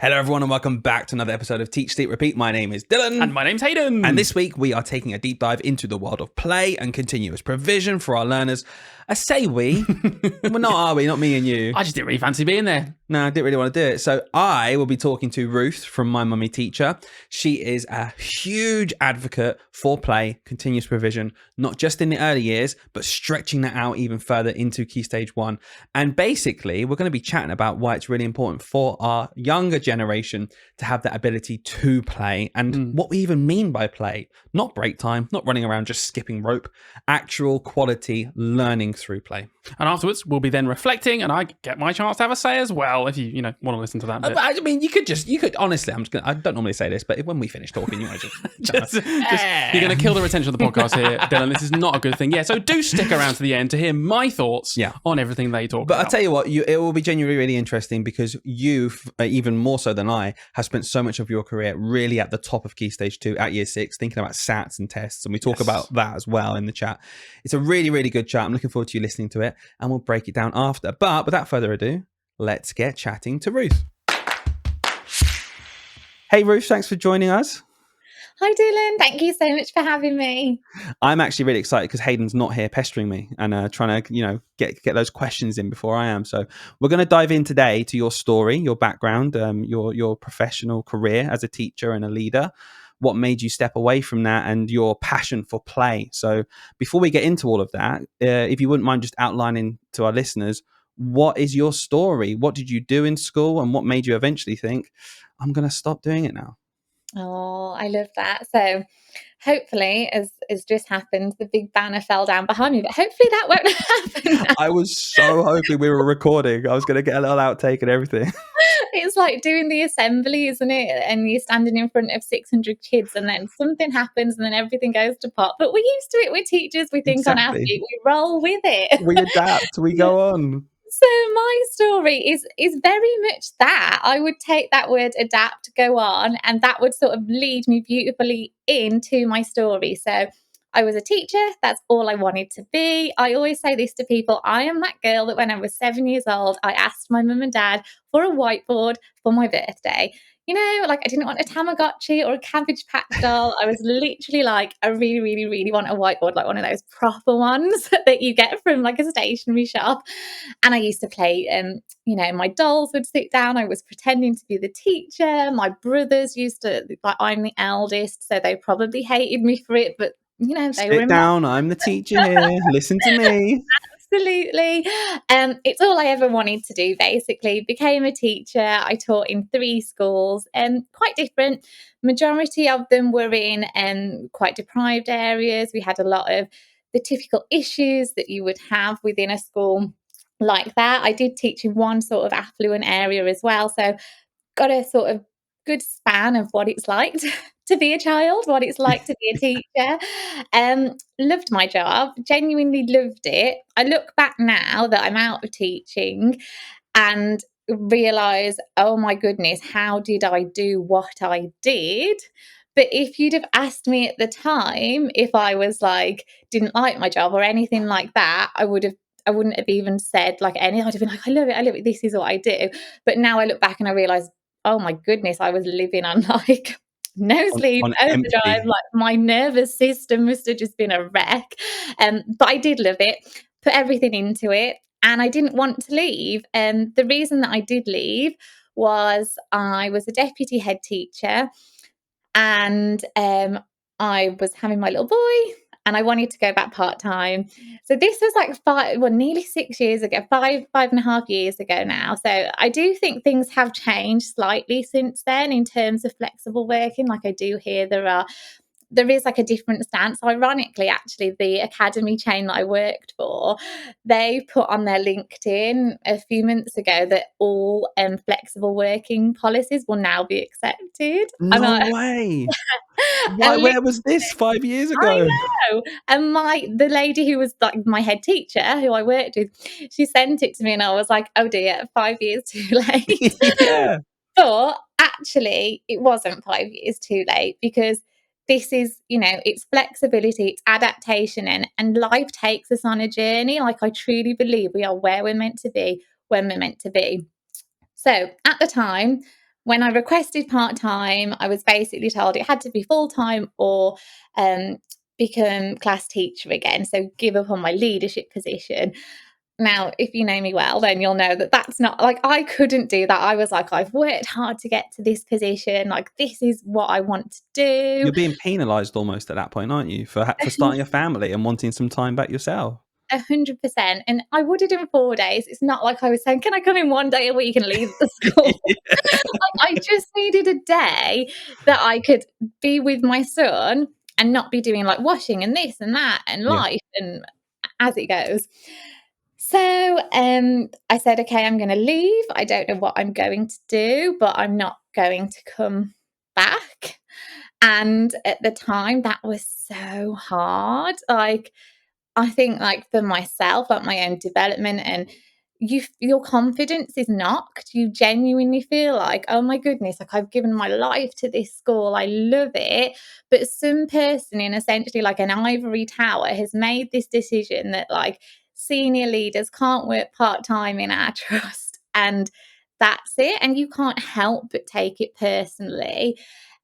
Hello everyone and welcome back to another episode of Teach, Sleep, Repeat. My name is Dylan. And my name's Hayden. And this week we are taking a deep dive into the world of play and continuous provision for our learners. I say we. We're not, are we? Not me and you. I just didn't really fancy being there. No, I didn't really want to do it. So I will be talking to Ruth from MyMummyTeacher. She is a huge advocate for play, continuous provision, not just in the early years, but stretching that out even further into Key Stage 1. And basically, we're going to be chatting about why it's really important for our younger generation to have that ability to play and what we even mean by play. Not break time, not running around just skipping rope, actual quality learning through play. And afterwards, we'll be then reflecting, and I get my chance to have a say as well, if you want to listen to that bit. I mean, you could honestly, I don't normally say this, but when we finish talking, you might just, you're going to kill the retention of the podcast here, Dylan. This is not a good thing. Yeah, so do stick around to the end to hear my thoughts on everything they talk about. But I'll tell you what, it will be genuinely really interesting because you, even more so than I, have spent so much of your career really at the top of Key Stage 2 at Year 6, thinking about SATs and tests, and we talk about that as well in the chat. It's a really, really good chat. I'm looking forward to you listening to it, and we'll break it down after. But without further ado, let's get chatting to Ruth. Hey Ruth, thanks for joining us. Hi Dylan, thank you so much for having me. I'm actually really excited because Hayden's not here pestering me and trying to, get those questions in before I am. So we're going to dive in today to your story, your background, your professional career as a teacher and a leader, what made you step away from that and your passion for play. So before we get into all of that, if you wouldn't mind just outlining to our listeners, what is your story? What did you do in school and what made you eventually think, I'm going to stop doing it now? Oh, I love that. So hopefully, as just happened, the big banner fell down behind me, but hopefully that won't happen now. I was so hoping we were recording. I was going to get a little outtake and everything. It's like doing the assembly, isn't it? And you're standing in front of 600 kids and then something happens and then everything goes to pot. But we're used to it. We're teachers. We think on our feet. We roll with it. We adapt. We go on. So my story is very much that. I would take that word adapt, go on, and that would sort of lead me beautifully into my story. So I was a teacher. That's all I wanted to be. I always say this to people. I am that girl that when I was 7 years old, I asked my mum and dad for a whiteboard for my birthday. I didn't want a Tamagotchi or a Cabbage Patch doll. I was literally like, I really, really, really want a whiteboard, like one of those proper ones that you get from like a stationery shop. And I used to play, my dolls would sit down. I was pretending to be the teacher. My brothers used to, I'm the eldest, so they probably hated me for it, but they were sit down. I'm the teacher here. Listen to me. Absolutely. It's all I ever wanted to do, basically. Became a teacher. I taught in 3 schools, quite different. Majority of them were in quite deprived areas. We had a lot of the typical issues that you would have within a school like that. I did teach in one sort of affluent area as well. So got a sort of good span of what it's like to be a child, what it's like to be a teacher. Loved my job, genuinely loved it. I look back now that I'm out of teaching and realise, oh my goodness, how did I do what I did? But if you'd have asked me at the time if I was like, didn't like my job or anything like that, I wouldn't have even said like any. I'd have been like, I love it, this is what I do. But now I look back and I realise, oh my goodness, I was living on like no sleep, overdrive. Like my nervous system must have just been a wreck. But I did love it, put everything into it, and I didn't want to leave. The reason that I did leave was I was a deputy head teacher, and I was having my little boy. And I wanted to go back part-time. So this was like nearly 6 years ago, 5.5 years ago now. So I do think things have changed slightly since then in terms of flexible working. Like I do hear there is like a different stance. Ironically, actually, the academy chain that I worked for, they put on their LinkedIn a few months ago that all flexible working policies will now be accepted. No way. Where was this 5 years ago? I know. And the lady who was like my head teacher, who I worked with, she sent it to me and I was like, oh dear, 5 years too late. Yeah. But actually, it wasn't 5 years too late because this is, it's flexibility, it's adaptation, and life takes us on a journey. Like I truly believe we are where we're meant to be when we're meant to be. So at the time, when I requested part-time, I was basically told it had to be full-time or become class teacher again. So give up on my leadership position. Now, if you know me well, then you'll know that that's not like I couldn't do that. I was like, I've worked hard to get to this position. Like, this is what I want to do. You're being penalised almost at that point, aren't you, for starting a family and wanting some time back yourself? 100%. And I would have done 4 days. It's not like I was saying, can I come in one day a week and leave the school? I just needed a day that I could be with my son and not be doing like washing and this and that and Yeah. life and as it goes. So I said, okay, I'm going to leave. I don't know what I'm going to do, but I'm not going to come back. And at the time, that was so hard. Like, I think, like, for myself, like my own development and your confidence is knocked. You genuinely feel like, oh my goodness, like I've given my life to this school. I love it. But some person in essentially like an ivory tower has made this decision that like senior leaders can't work part-time in our trust. And that's it. And you can't help but take it personally.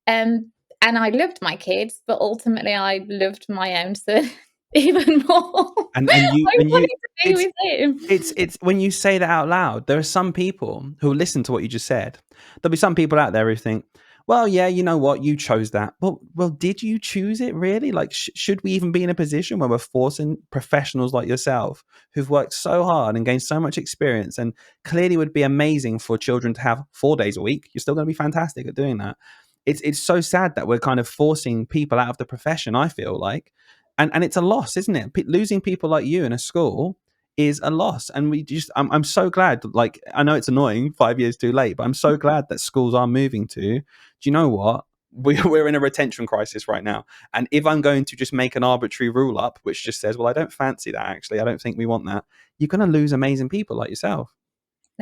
And I loved my kids, but ultimately I loved my own son even more. And I you wanted to be with him. it's when you say that out loud, there are some people who will listen to what you just said. There'll be some people out there who think, well, yeah, you know what, you chose that. Well, did you choose it really? Like, should we even be in a position where we're forcing professionals like yourself, who've worked so hard and gained so much experience, and clearly would be amazing for children to have 4 days a week? You're still going to be fantastic at doing that. It's so sad that we're kind of forcing people out of the profession, I feel like, and it's a loss, isn't it? Losing people like you in a school is a loss. And I'm so glad, like, I know it's annoying 5 years too late, but I'm so glad that schools are moving to, do you know what? We're in a retention crisis right now. And if I'm going to just make an arbitrary rule up, which just says, well, I don't fancy that, actually, I don't think we want that, you're going to lose amazing people like yourself.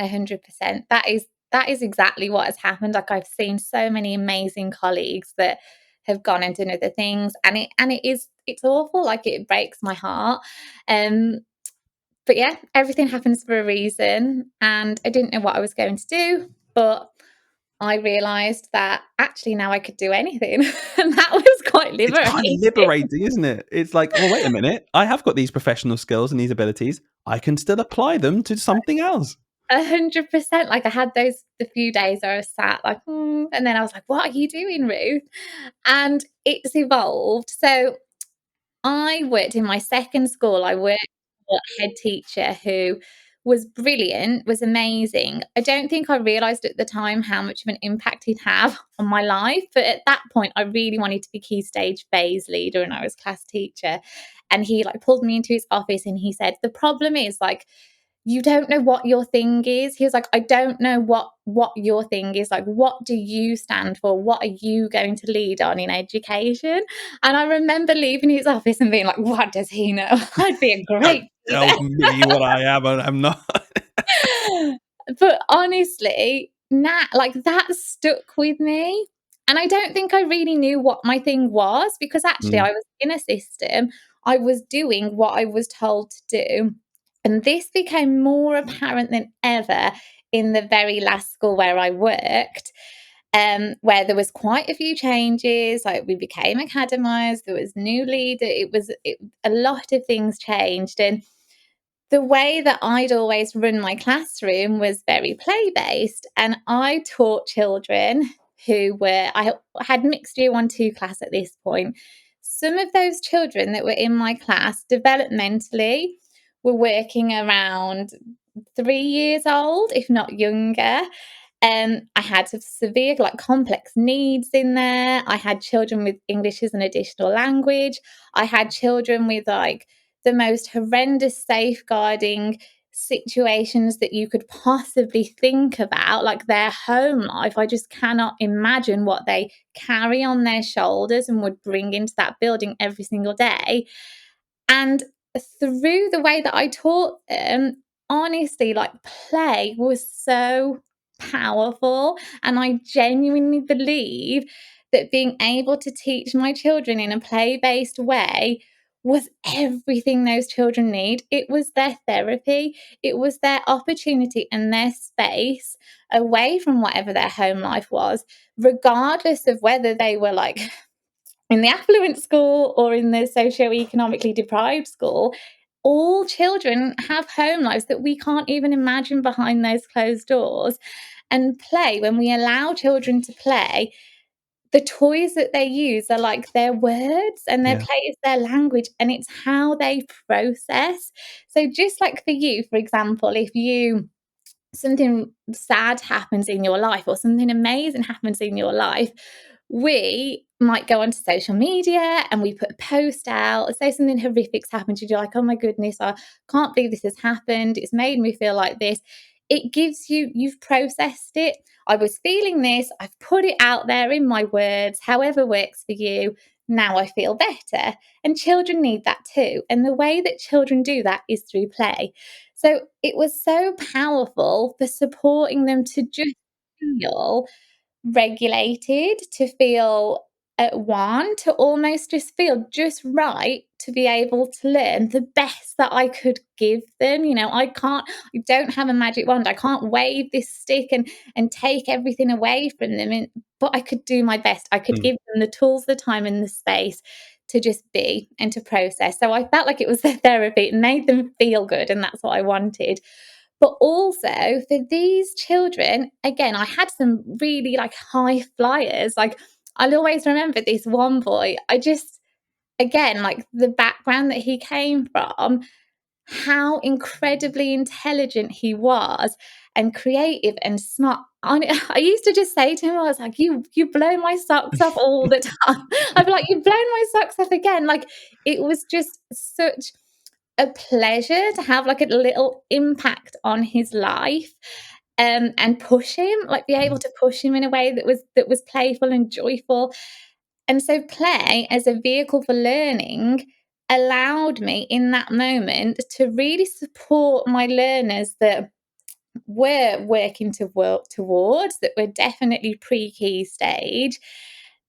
100%. That is exactly what has happened. Like I've seen so many amazing colleagues that have gone and done other things, and it's awful. Like it breaks my heart. Um, but yeah, everything happens for a reason, and I didn't know what I was going to do, but I realised that actually now I could do anything, and that was quite It's kind of liberating. liberating, isn't it? It's like, well, wait a minute, I have got these professional skills and these abilities, I can still apply them to something else. 100%. Like I had the few days where I was sat like, and then I was like, what are you doing, Ruth? And it's evolved. So I worked in my second school. I worked for a head teacher who was brilliant, was amazing. I don't think I realised at the time how much of an impact he'd have on my life. But at that point, I really wanted to be key stage phase leader and I was class teacher. And he like pulled me into his office and he said, the problem is like, you don't know what your thing is. He was like, I don't know what your thing is. Like, what do you stand for? What are you going to lead on in education? And I remember leaving his office and being like, what does he know? I'd be a Don't great tell me what I am and I'm not. But honestly, like that stuck with me. And I don't think I really knew what my thing was because actually Mm. I was in a system. I was doing what I was told to do. And this became more apparent than ever in the very last school where I worked, where there was quite a few changes. Like we became academised, there was new leader. A lot of things changed, and the way that I'd always run my classroom was very play based, and I taught children I had mixed year 1-2 class at this point. Some of those children that were in my class developmentally were working around 3 years old, if not younger. I had some severe, like complex needs in there. I had children with English as an additional language. I had children with like the most horrendous safeguarding situations that you could possibly think about, like their home life. I just cannot imagine what they carry on their shoulders and would bring into that building every single day. And through the way that I taught them, honestly, like play was so powerful. And I genuinely believe that being able to teach my children in a play based way was everything those children need. It was their therapy. It was their opportunity and their space away from whatever their home life was, regardless of whether they were like in the affluent school or in the socio-economically deprived school. All children have home lives that we can't even imagine behind those closed doors. And play, when we allow children to play, the toys that they use are like their words, and their play is their language, and it's how they process. So just like for you, for example, if something sad happens in your life or something amazing happens in your life, we might go onto social media and we put a post out, say something horrific's happened to you, you're like, oh my goodness, I can't believe this has happened, it's made me feel like this. It gives you've processed it. I was feeling this, I've put it out there in my words, however works for you. Now I feel better. And children need that too. And the way that children do that is through play. So it was so powerful for supporting them to just feel regulated, to feel at one, to almost just feel just right to be able to learn the best that I could give them. I don't have a magic wand. I can't wave this stick and take everything away from them. But I could do my best. I could give them the tools, the time, and the space to just be and to process. So I felt like it was their therapy. It made them feel good, and that's what I wanted. But also for these children, again, I had some really like high flyers. Like I'll always remember this one boy. Again, like the background that he came from, how incredibly intelligent he was and creative and smart. I used to just say to him, I was like, you blow my socks off all the time. I'd be like, you've blown my socks off again. Like it was just such a pleasure to have like a little impact on his life, and push him, like be able to push him in a way that was playful and joyful. And so play as a vehicle for learning allowed me in that moment to really support my learners that were working to work towards, that were definitely pre-key stage,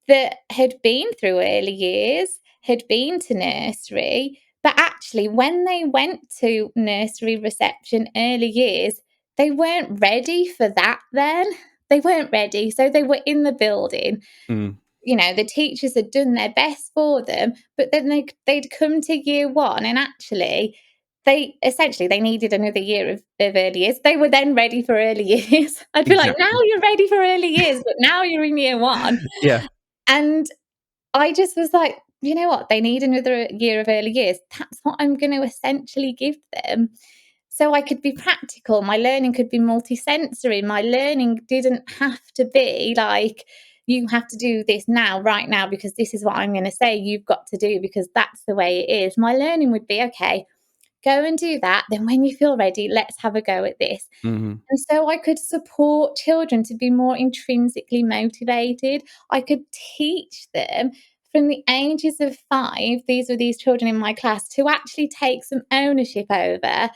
that had been through early years, had been to nursery, but actually when they went to nursery reception early years, they weren't ready for that then. They weren't ready. So they were in the building. The teachers had done their best for them, but then they'd come to year one, and actually they needed another year of early years. They were then ready for early years. I'd be like, now you're ready for early years, but now you're in year one. Yeah. And I just was like, you know what? They need another year of early years. That's what I'm going to essentially give them. So I could be practical. My learning could be multisensory. My learning didn't have to be like, you have to do this now, right now, because this is what I'm going to say you've got to do because that's the way it is. My learning would be, okay, go and do that. Then when you feel ready, let's have a go at this. And so I could support children to be more intrinsically motivated. I could teach them from the ages of 5, these were these children in my class, to actually take some ownership over.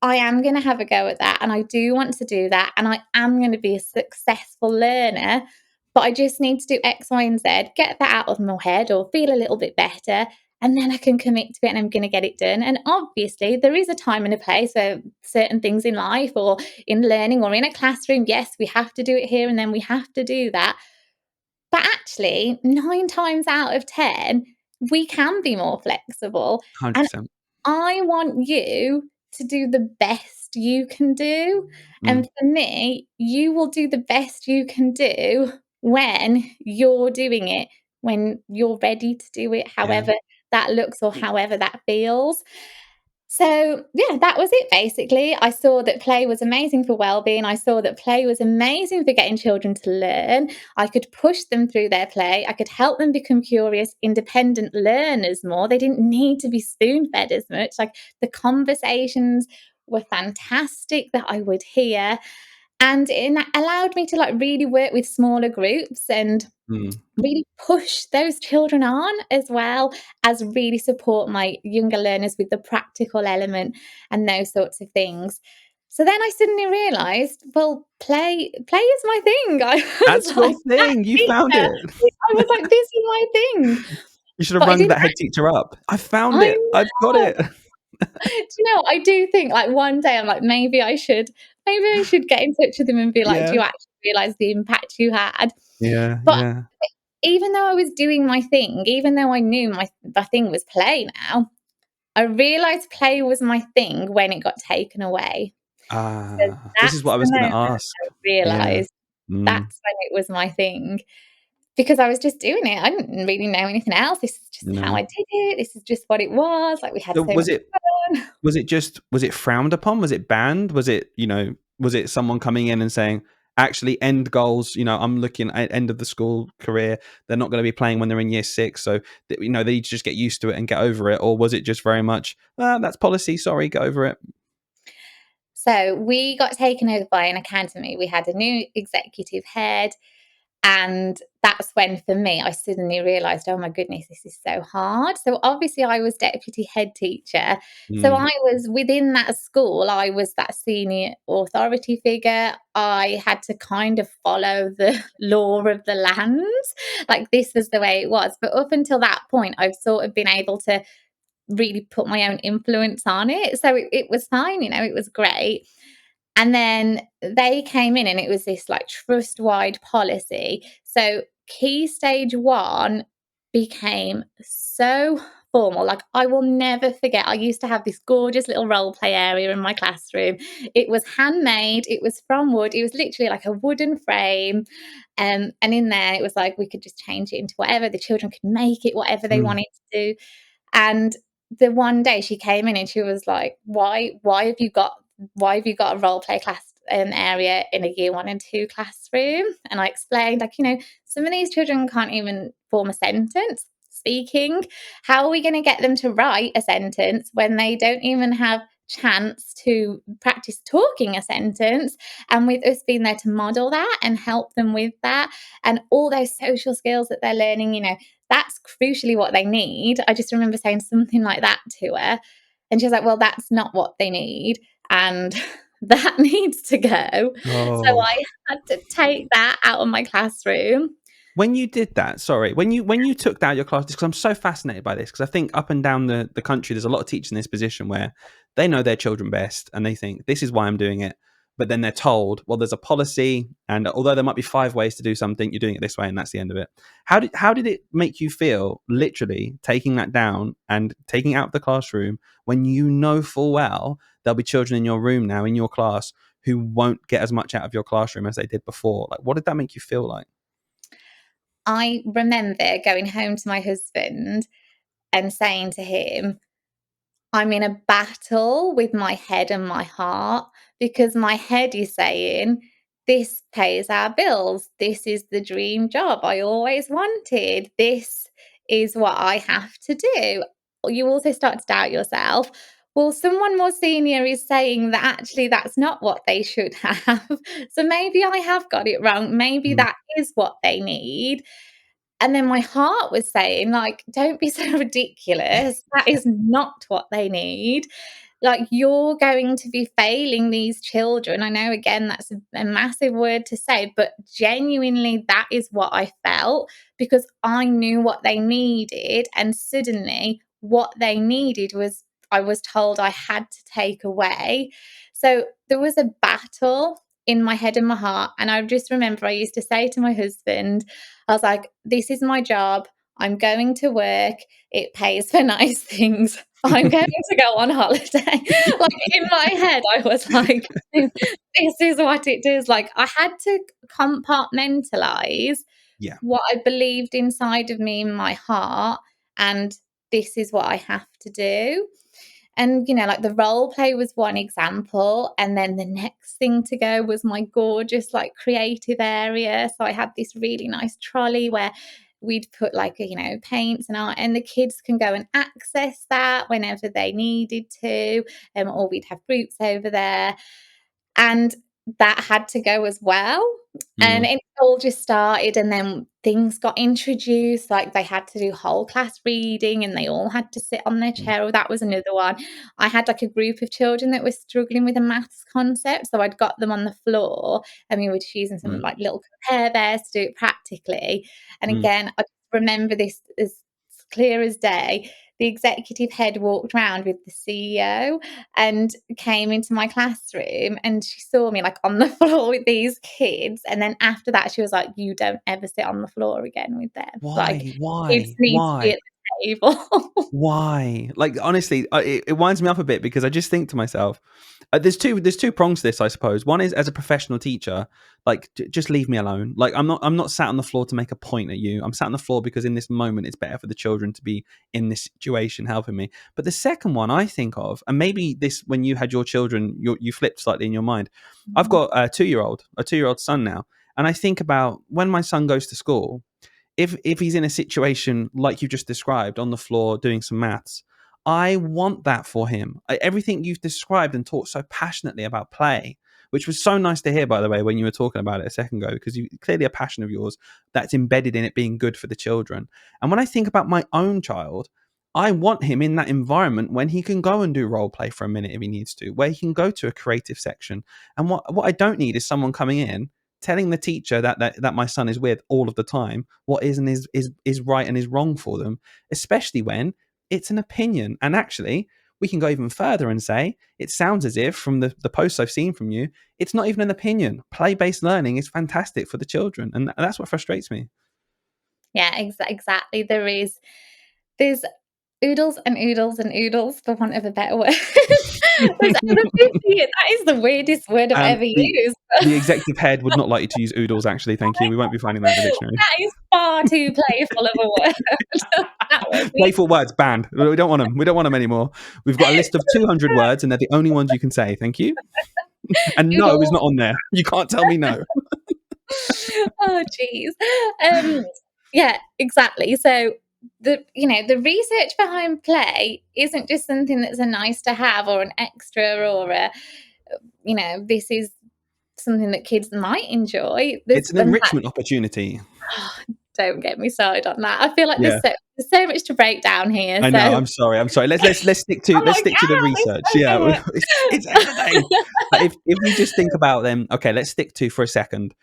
I am going to have a go at that, and I do want to do that, and I am going to be a successful learner, but I just need to do X, Y, and Z, get that out of my head or feel a little bit better, and then I can commit to it and I'm going to get it done. And obviously, there is a time and a place for certain things in life or in learning or in a classroom. Yes, we have to do it here and then we have to do that. But actually, 9 times out of 10, we can be more flexible. 100%. And I want you to do the best you can do. And for me, you will do the best you can do when you're doing it, when you're ready to do it, however that looks or however that feels. So, yeah, that was it basically. I saw that play was amazing for well-being. I saw that play was amazing for getting children to learn. I could push them through their play. I could help them become curious, independent learners more. They didn't need to be spoon-fed as much. Like the conversations were fantastic that I would hear. And it allowed me to like really work with smaller groups and really push those children on, as well as really support my younger learners with the practical element and those sorts of things. So then I suddenly realized, well, play is my thing. That's your thing. You found it. I was like, this is my thing. You should have But I rung didn't that head teacher up. I found I it. I've got know. it. Do you know, I do think, like, one day I'm like, maybe I should get in touch with him and be like, "Do Yeah. you actually realise the impact you had?" Yeah, But yeah. even though I was doing my thing, even though I knew my thing was play now, I realised play was my thing when it got taken away. So This is what that's I the was gonna moment ask. I Yeah. realised Mm. that's when it was my thing, because I was just doing it. I didn't really know anything else. This is just how No. I did it. This is just what it was. Like, we had So so much fun. was it frowned upon? Was it banned? Was it, was it someone coming in and saying, actually end goals, I'm looking at end of the school career, they're not going to be playing when they're in year 6, so they need to just get used to it and get over it? Or was it just very much, that's policy, sorry, get over it? So we got taken over by an academy. We had a new executive head. And that's when, for me, I suddenly realised, oh my goodness, this is so hard. So obviously, I was deputy head teacher. So Mm, I was within that school, I was that senior authority figure. I had to kind of follow the law of the land. Like, this was the way it was. But up until that point, I've sort of been able to really put my own influence on it. So it was fine, it was great. And then they came in and it was this like trust wide policy. So key stage 1 became so formal. Like, I will never forget, I used to have this gorgeous little role play area in my classroom. It was handmade, it was from wood, it was literally like a wooden frame. And in there, it was like we could just change it into whatever. The children could make it whatever they mm, wanted to do. And the one day she came in and she was like, why have you got a role play class area in a year 1 and 2 classroom? And I explained, like, some of these children can't even form a sentence speaking. How are we going to get them to write a sentence when they don't even have chance to practice talking a sentence? And with us being there to model that and help them with that, and all those social skills that they're learning, that's crucially what they need. I just remember saying something like that to her, and she was like, well, that's not what they need, and that needs to go. So oh. I had to take that out of my classroom. When you did that, sorry, when you took that out of your class, because I'm so fascinated by this, because I think up and down the country, there's a lot of teachers in this position where they know their children best and they think, this is why I'm doing it. But then they're told, well, there's a policy, and although there might be 5 ways to do something, you're doing it this way, and that's the end of it. How did it make you feel, literally taking that down and taking it out of the classroom, when you know full well there'll be children in your room now, in your class, who won't get as much out of your classroom as they did before? Like, what did that make you feel like? I remember going home to my husband and saying to him, I'm in a battle with my head and my heart, because my head is saying, this pays our bills. This is the dream job I always wanted. This is what I have to do. You also start to doubt yourself. Well, someone more senior is saying that actually that's not what they should have. So maybe I have got it wrong. Maybe Mm, that is what they need. And then my heart was saying, like, don't be so ridiculous. That is not what they need. Like, you're going to be failing these children. I know, again, that's a massive word to say, but genuinely, that is what I felt, because I knew what they needed. And suddenly, what they needed was, I was told I had to take away. So there was a battle in my head and my heart. And I just remember I used to say to my husband, I was like, this is my job. I'm going to work. It pays for nice things. I'm going to go on holiday. Like, in my head, I was like, this is what it is. Like, I had to compartmentalize yeah. what I believed inside of me in my heart. And this is what I have to do. And, like, the role play was one example. And then the next thing to go was my gorgeous, like, creative area. So I had this really nice trolley where we'd put, like, paints and art, and the kids can go and access that whenever they needed to. Or we'd have groups over there. And that had to go as well. And Mm, it all just started, and then things got introduced, like they had to do whole class reading and they all had to sit on their mm, chair. Oh, that was another one. I had like a group of children that were struggling with a maths concept, so I'd got them on the floor and we were just using some mm, like little compare bears to do it practically. And mm. again, I remember this clear as day. The executive head walked around with the CEO and came into my classroom, and she saw me like on the floor with these kids. And then after that, she was like, "You don't ever sit on the floor again with them. Like, Why? kids Why? need to be Why? at the table." Why? Like, honestly, it winds me up a bit because I just think to myself, there's two prongs to this, I suppose. One is, as a professional teacher, like, just leave me alone. Like, I'm not sat on the floor to make a point at you. I'm sat on the floor because in this moment it's better for the children to be in this situation helping me. But the second one I think of, and maybe this, when you had your children, you flipped slightly in your mind. I've got a 2-year-old son now, and I think about when my son goes to school. If he's in a situation like you just described, on the floor doing some maths, I want that for him. Everything you've described and taught so passionately about play, which was so nice to hear, by the way, when you were talking about it a second ago, because you clearly a passion of yours that's embedded in it being good for the children. And when I think about my own child, I want him in that environment when he can go and do role play for a minute if he needs to, where he can go to a creative section. And what I don't need is someone coming in telling the teacher that my son is with all of the time what is and is right and is wrong for them, especially when it's an opinion. And actually, we can go even further and say it sounds as if, from the posts I've seen from you, it's not even an opinion. Play-based learning is fantastic for the children, and that's what frustrates me. Yeah, exactly. There's oodles and oodles and oodles, for want of a better word. There's over 50. That is the weirdest word I've ever The used. executive head would not like you to use oodles, actually. Thank you. We won't be finding that in the dictionary. That is far too playful of a word. That would be Playful words banned. We don't want them. We don't want them anymore. We've got a list of 200 words, and they're the only ones you can say. Thank you. And no is oodles. not on there. You can't tell me no. Oh, geez. Yeah, exactly. So the research behind play isn't just something that's a nice to have or an extra or this is something that kids might enjoy. It's an enrichment opportunity. Don't get me started on that. I feel like Yeah, there's so much to break down here. I So know. I'm sorry. Let's stick to I'm like, the let's research. go Yeah, do it's entertaining. But if we just think about them, okay, let's stick to for a second,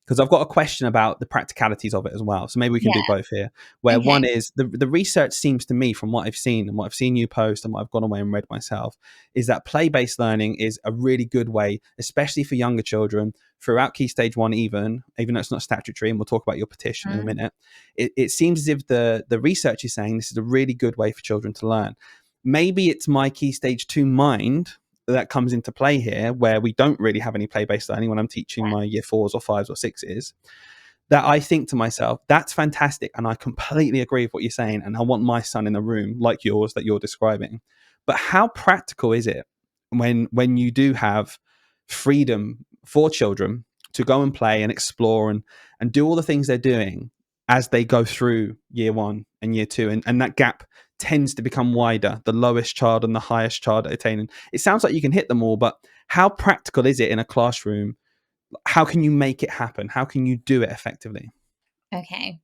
because I've got a question about the practicalities of it as well. So maybe we can do Yeah. both here. Where Okay. one is the research seems to me, from what I've seen and what I've seen you post and what I've gone away and read myself, is that play-based learning is a really good way, especially for younger children, throughout Key Stage 1, even though it's not statutory, and we'll talk about your petition in a minute. It seems as if the research is saying this is a really good way for children to learn. Maybe it's my Key Stage 2 mind that comes into play here, where we don't really have any play-based learning when I'm teaching my year 4s or 5s or 6s, that I think to myself, that's fantastic. And I completely agree with what you're saying. And I want my son in a room like yours that you're describing. But how practical is it when you do have freedom for children to go and play and explore and do all the things they're doing as they go through year 1 and year 2, and that gap tends to become wider, the lowest child and the highest child attaining? It sounds like you can hit them all, but how practical is it in a classroom? How can you make it happen? How can you do it effectively? Okay.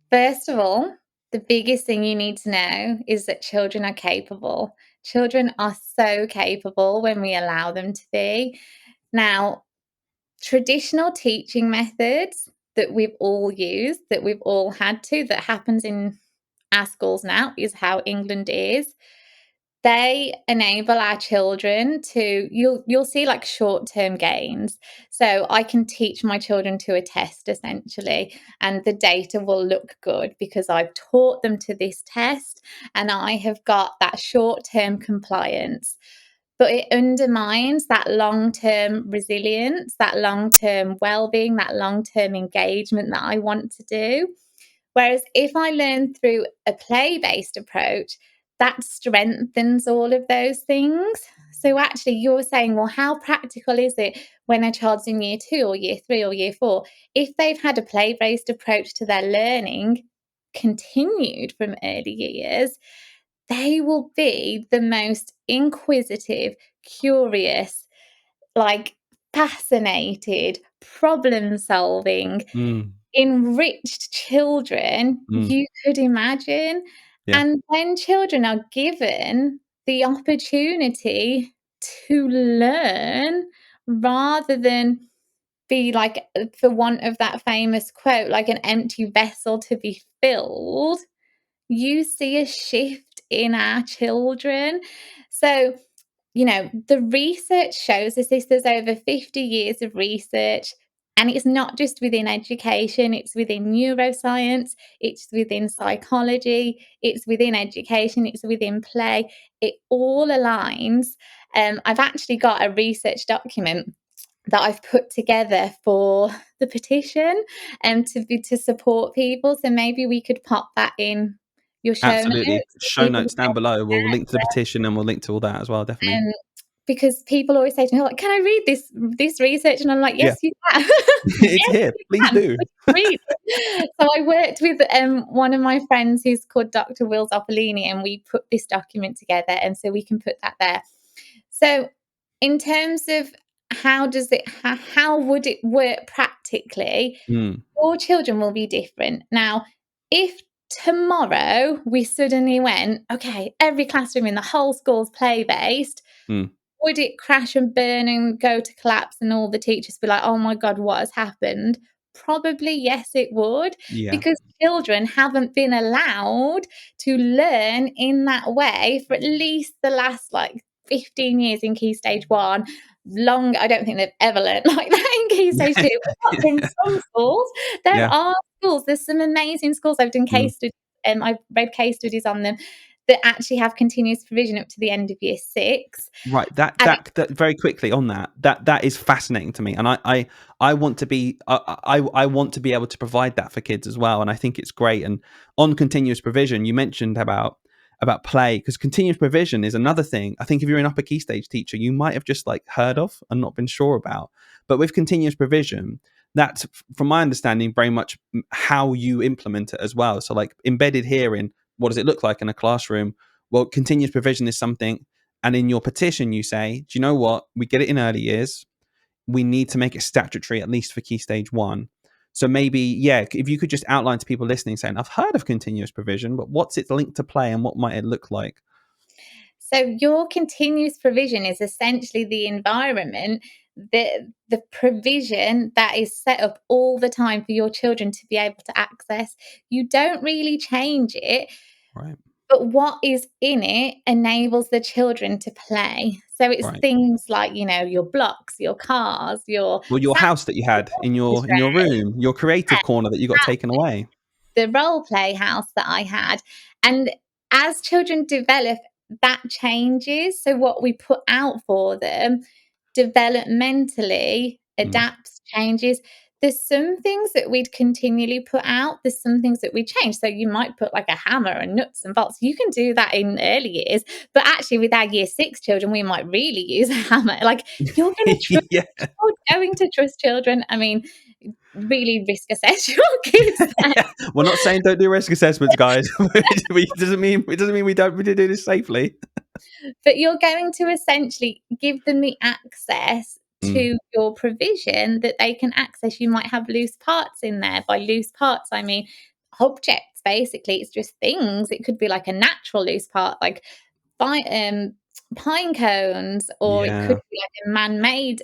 First of all, the biggest thing you need to know is that children are capable. Children are so capable when we allow them to be. Now, traditional teaching methods that we've all used, that we've all had to, that happens in our schools now, is how England is. They enable our children to, you'll see like short-term gains. So I can teach my children to a test essentially, and the data will look good because I've taught them to this test and I have got that short-term compliance. But it undermines that long-term resilience, that long-term well-being, that long-term engagement that I want to do. Whereas if I learn through a play-based approach, that strengthens all of those things. So actually you're saying, well, how practical is it when a child's in year 2 or year 3 or year 4? If they've had a play-based approach to their learning continued from early years, they will be the most inquisitive, curious, like fascinated, problem solving, Mm, enriched children mm, you could imagine. yeah. And when children are given the opportunity to learn rather than be like, for want of that famous quote, like an empty vessel to be filled, you see a shift in our children. So, the research shows us this. There's over 50 years of research, and it's not just within education, it's within neuroscience, it's within psychology, it's within education, it's within play. It all aligns. I've actually got a research document that I've put together for the petition and to support people. So maybe we could pop that in your show notes Absolutely. for Show people notes to down below. We'll link to the petition and we'll link to all that as well, definitely. because people always say to me, like, "Can I read this research?" And I'm like, Yeah. "Yes, you can." It's Yes, here. you Please can. do. Read it. So I worked with one of my friends who's called Dr. Will Zoppolini, and we put this document together, and so we can put that there. So in terms of how would it work practically, Mm, all children will be different. Now, if tomorrow we suddenly went, okay, every classroom in the whole school's play based, mm. would it crash and burn and go to collapse and all the teachers be like, "Oh my god, what has happened?" Probably yes, it would, Yeah. because children haven't been allowed to learn in that way for at least the last, like, 15 years in Key Stage 1. I don't think they've ever learned like that in Key Stage 2, apart from some schools. There Yeah. are schools, there's some amazing schools. I've done Mm. case studies, I've read case studies on them that actually have continuous provision up to the end of year 6. Right. That And that that very quickly on that is fascinating to me, and I want to be I want to be able to provide that for kids as well, and I think it's great. And on continuous provision, you mentioned about play, because continuous provision is another thing. I think if you're an upper key stage teacher, you might have just like heard of and not been sure about. But with continuous provision, that's from my understanding very much how you implement it as well. So like embedded here in what does it look like in a classroom? Well, continuous provision is something, and in your petition, you say, do you know what? We get it in early years. We need to make it statutory, at least for Key Stage 1. So maybe, yeah, if you could just outline to people listening, saying, I've heard of continuous provision, but what's its link to play and what might it look like? so your continuous provision is essentially the environment, the provision that is set up all the time for your children to be able to access. You don't really change it, Right, but what is in it enables the children to play. So it's right. things like, your blocks, your cars, your Well, your sound, house that you had in your your room, your creative corner that you got tray, taken away. the role play house that I had. And as children develop, that changes. So what we put out for them developmentally Mm. adapts, changes. There's some things that we'd continually put out. There's some things that we change. So you might put like a hammer and nuts and bolts. You can do that in early years, but actually with our year 6 children, we might really use a hammer. Like Yeah. you're going to trust children. I mean, really risk assess your kids. We're not saying don't do risk assessments, guys. It doesn't mean we don't do this safely. But you're going to essentially give them the access Mm. to your provision that they can access. You might have loose parts in there. By loose parts, I mean objects, basically. It's just things. It could be like a natural loose part, like bi- um, pine cones, or it could Yeah. be like a man-made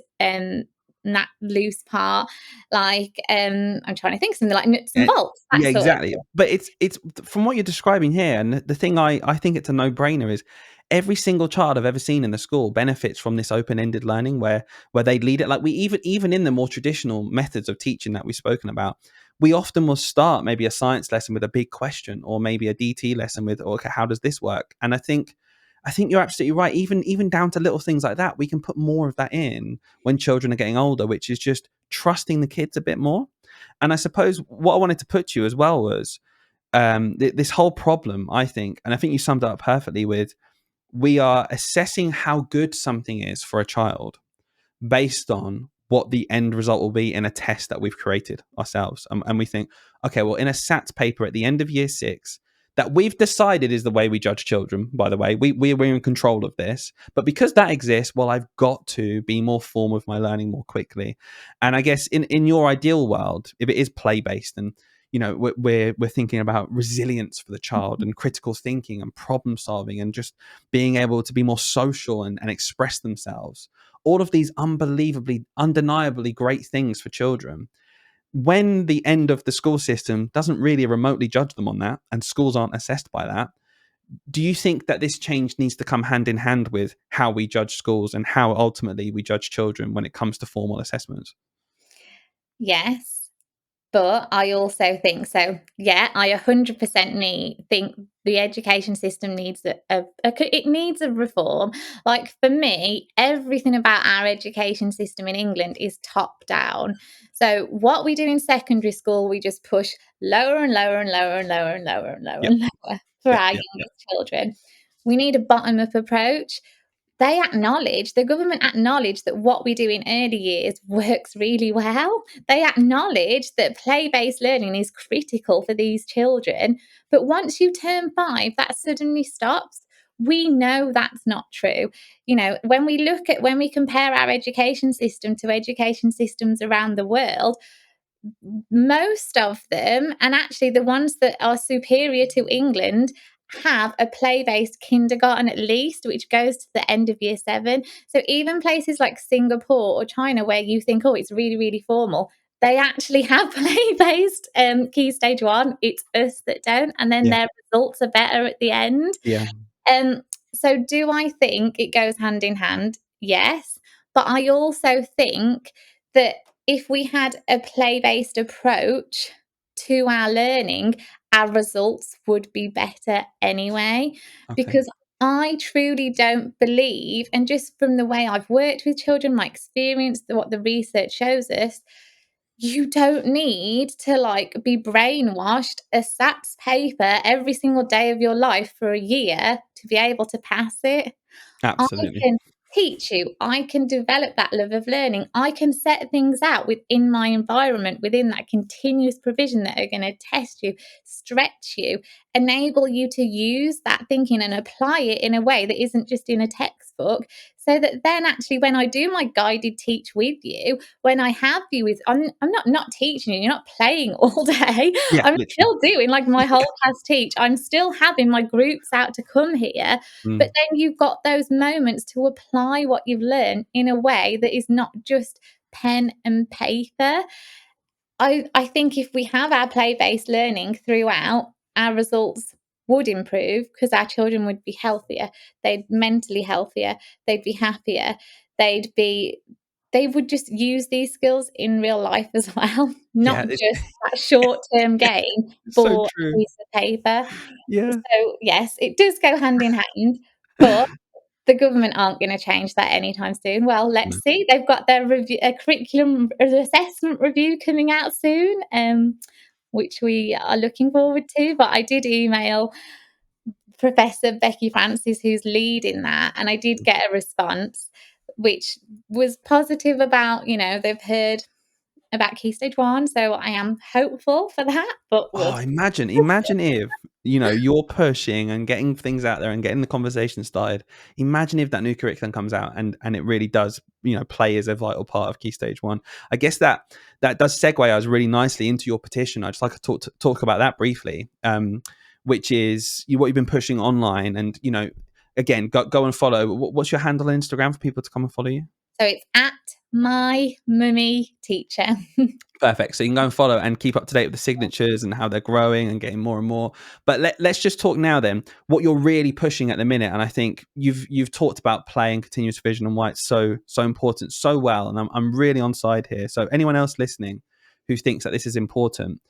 loose part, like I'm trying to think something like nuts and Eh, bolts, that yeah, sort of exactly. But it's from what you're describing here, and the thing I think it's a no-brainer is every single child I've ever seen in the school benefits from this open-ended learning where they lead it. Like we even in the more traditional methods of teaching that we've spoken about, we often will start maybe a science lesson with a big question, or maybe a DT lesson with, okay, how does this work? And I think you're absolutely right. Even down to little things like that, we can put more of that in when children are getting older, which is just trusting the kids a bit more. And I suppose what I wanted to put to you as well was this whole problem, I think, and I think you summed it up perfectly with, we are assessing how good something is for a child based on what the end result will be in a test that we've created ourselves. And we think, okay, well, in a SATs paper at the end of year 6, that we've decided is the way we judge children, by the way, we're in control of this. But because that exists, well, I've got to be more formal with my learning more quickly. And I guess in your ideal world, if it is play based, and we're thinking about resilience for the child and critical thinking and problem solving and just being able to be more social and express themselves, all of these unbelievably, undeniably great things for children, when the end of the school system doesn't really remotely judge them on that, and schools aren't assessed by that, do you think that this change needs to come hand in hand with how we judge schools and how ultimately we judge children when it comes to formal assessments? Yes. But I also think so. Yeah, I 100% think the education system needs it needs a reform. Like for me, everything about our education system in England is top down. So what we do in secondary school, we just push lower and lower and lower and lower and lower and lower Yep. and lower for Yep. our Yep. Yep. youngest children. We need a bottom up approach. The government acknowledge that what we do in early years works really well. They acknowledge that play-based learning is critical for these children. But once you turn 5, that suddenly stops. We know that's not true. When we compare our education system to education systems around the world, most of them, and actually the ones that are superior to England, have a play-based kindergarten at least, which goes to the end of year 7. So even places like Singapore or China, where you think, oh, it's really, really formal, they actually have play-based key stage 1. It's us that don't, and then Yeah. their results are better at the end. Yeah. So do I think it goes hand in hand? Yes. But I also think that if we had a play-based approach to our learning, our results would be better anyway. Okay. Because I truly don't believe, and just from the way I've worked with children, my experience, what the research shows us, you don't need to be brainwashed a SATs paper every single day of your life for a year to be able to pass it. I Absolutely. can teach you. I can develop that love of learning. I can set things out within my environment, within that continuous provision that are going to test you, stretch you, enable you to use that thinking and apply it in a way that isn't just in a textbook. So that then actually when I do my guided teach with you, when I have you with, I'm not teaching you, you're not playing all day. Yeah, I'm literally. still doing my whole class teach. I'm still having my groups out to come here, but Mm. then you've got those moments to apply what you've learned in a way that is not just pen and paper. I think if we have our play-based learning throughout, our results would improve because our children would be healthier, they'd mentally healthier, they'd be happier, they would just use these skills in real life as well, Yeah, not it's just that short-term gain so for a true. piece of paper. Yeah. So, yes, it does go hand in hand, but the government aren't going to change that anytime soon. Well, let's No. see. They've got their curriculum assessment review coming out soon, which we are looking forward to. But I did email Professor Becky Francis, who's leading that, and I did get a response which was positive about, they've heard about Key Stage 1. So I am hopeful for that, but we'll Oh, imagine if, you're pushing and getting things out there and getting the conversation started. Imagine if that new curriculum comes out and it really does, play as a vital part of Key Stage 1. I guess that does segue us really nicely into your petition. I'd just like to talk about that briefly, which is what you've been pushing online. And, again, go and follow. What's your handle on Instagram for people to come and follow you? So it's at MyMummyTeacher. Perfect. So you can go and follow and keep up to date with the signatures and how they're growing and getting more and more. But let's just talk now then, what you're really pushing at the minute. And I think you've talked about play and continuous vision and why it's so important so well. And I'm really on side here. So anyone else listening who thinks that this is important,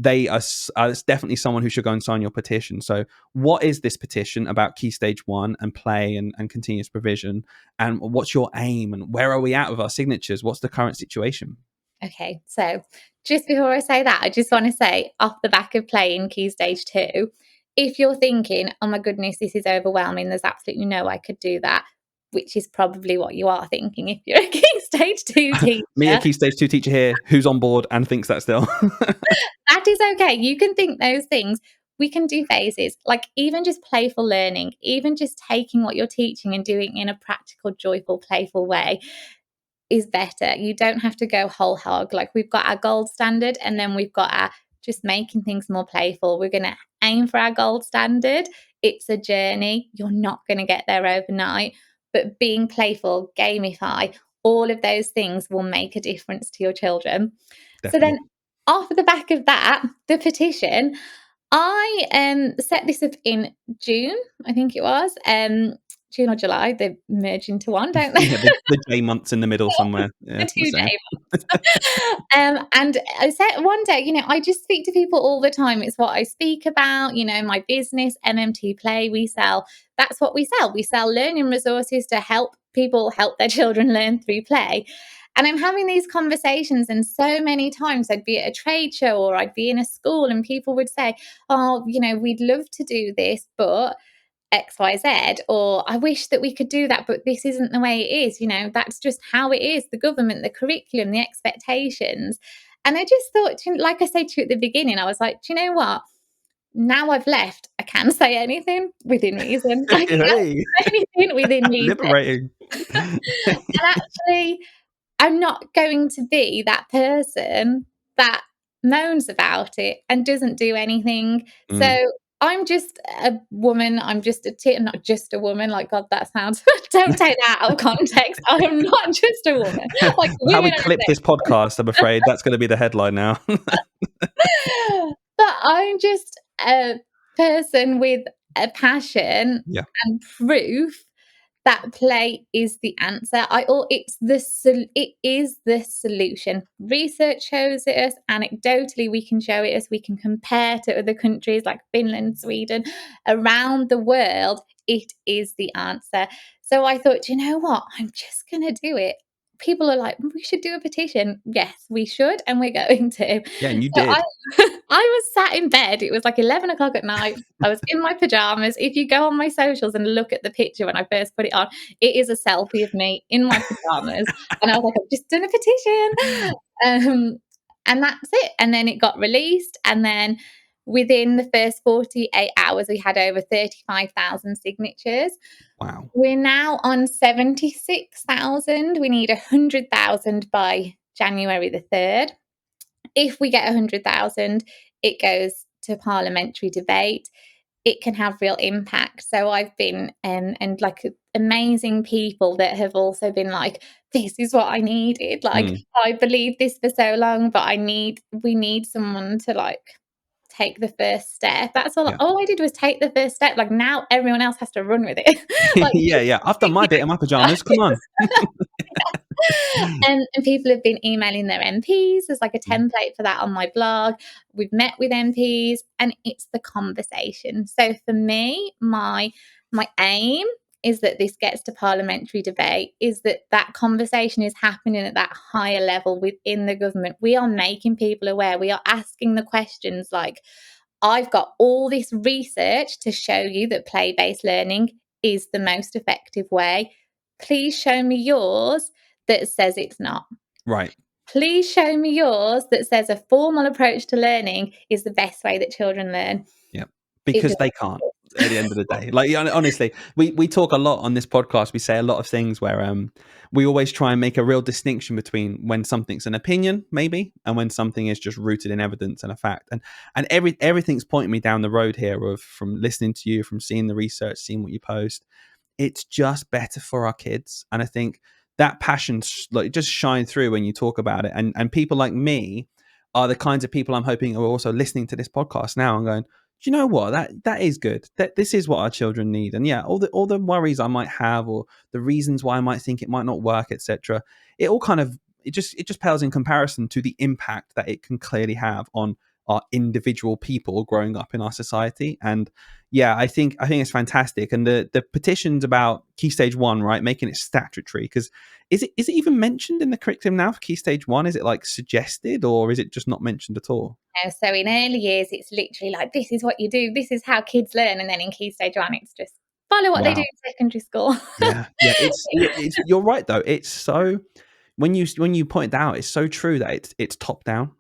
it's definitely someone who should go and sign your petition. So what is this petition about Key Stage 1 and play and continuous provision? And what's your aim and where are we at with our signatures? What's the current situation? Okay, so just before I say that, I just want to say off the back of playing Key Stage 2, if you're thinking, oh my goodness, this is overwhelming, there's absolutely no way I could do that, which is probably what you are thinking if you're a Key Stage 2 teacher. Me, a Key Stage 2 teacher here, who's on board and thinks that still. That is okay. You can think those things. We can do phases, like even just playful learning, even just taking what you're teaching and doing in a practical, joyful, playful way is better. You don't have to go whole hog. Like we've got our gold standard and then we've got our just making things more playful. We're going to aim for our gold standard. It's a journey. You're not going to get there overnight, but being playful, gamify, all of those things will make a difference to your children. So Definitely. then off the back of that, the petition, I set this up in June, I think it was. June or July, they merge into one, don't they? Yeah, the J months in the middle somewhere. The Yeah, the 2 same. day months. And I said one day, I just speak to people all the time. It's what I speak about, my business, MMT Play, we sell. That's what we sell. We sell learning resources to help people help their children learn through play. And I'm having these conversations, and so many times I'd be at a trade show or I'd be in a school, and people would say, "Oh, we'd love to do this, but XYZ," or "I wish that we could do that, but this isn't the way it is." That's just how it is, the government, the curriculum, the expectations. And I just thought, like I said to you at the beginning, I was like, do you know what? Now I've left, I can say anything within reason. I can Hey, say anything within reason. liberating. And actually, I'm not going to be that person that moans about it and doesn't do anything. Mm. So I'm just a woman. I'm just I'm not just a woman. Like, God, that sounds. Don't take that out of context. I am not just a woman. Like, How we women are clip this podcast, I'm afraid that's going to be the headline now. but I'm just a person with a passion Yeah. and proof that play is the answer. It is the solution. Research shows it us. Anecdotally, we can show it us. We can compare to other countries like Finland, Sweden, around the world. It is the answer. So I thought, you know what? I'm just going to do it. People are like, we should do a petition. Yes, we should, and we're going to. Yeah, and you So did. I was sat in bed. It was like 11 o'clock at night. I was in my pajamas. If you go on my socials and look at the picture when I first put it on, it is a selfie of me in my pajamas. And I was like, I've just done a petition. And that's it. And then it got released. And then within the first 48 hours, we had over 35,000 signatures. Wow. We're now on 76,000. We need 100,000 by January the 3rd. If we get 100,000, it goes to parliamentary debate. It can have real impact. So I've been and like amazing people that have also been like, this is what I needed. Like, I believed this for so long, but we need someone to like take the first step. That's all. Yeah. All I did was take the first step. Like, now everyone else has to run with it. Like, yeah. I've done my bit in my pajamas. Come on. and people have been emailing their MPs. There's like a template for that on my blog. We've met with MPs, and it's the conversation. So for me, my aim is that this gets to parliamentary debate, is that conversation is happening at that higher level within the government. We are making people aware. We are asking the questions like, I've got all this research to show you that play-based learning is the most effective way. Please show me yours that says it's not. Right. Please show me yours that says a formal approach to learning is the best way that children learn. Yeah. Because they can't at the end of the day. Like, honestly, we talk a lot on this podcast. We say a lot of things where we always try and make a real distinction between when something's an opinion, maybe, and when something is just rooted in evidence and a fact. And everything's pointing me down the road here of from listening to you, from seeing the research, seeing what you post. It's just better for our kids. And I think that passion like just shine through when you talk about it. And people like me are the kinds of people I'm hoping are also listening to this podcast now and going, do you know what? That is good. That this is what our children need. And yeah, all the worries I might have or the reasons why I might think it might not work, etc. It all kind of it just pales in comparison to the impact that it can clearly have on our individual people growing up in our society. And yeah, I think it's fantastic. And the petitions about Key Stage 1, right, making it statutory, because is it even mentioned in the curriculum now for Key Stage 1? Is it like suggested, or is it just not mentioned at all? So in early years, it's literally like, this is what you do, this is how kids learn. And then in Key Stage 1, it's just follow what they do in secondary school. Yeah, it's you're right though. It's so when you point out, it's so true that it's top down.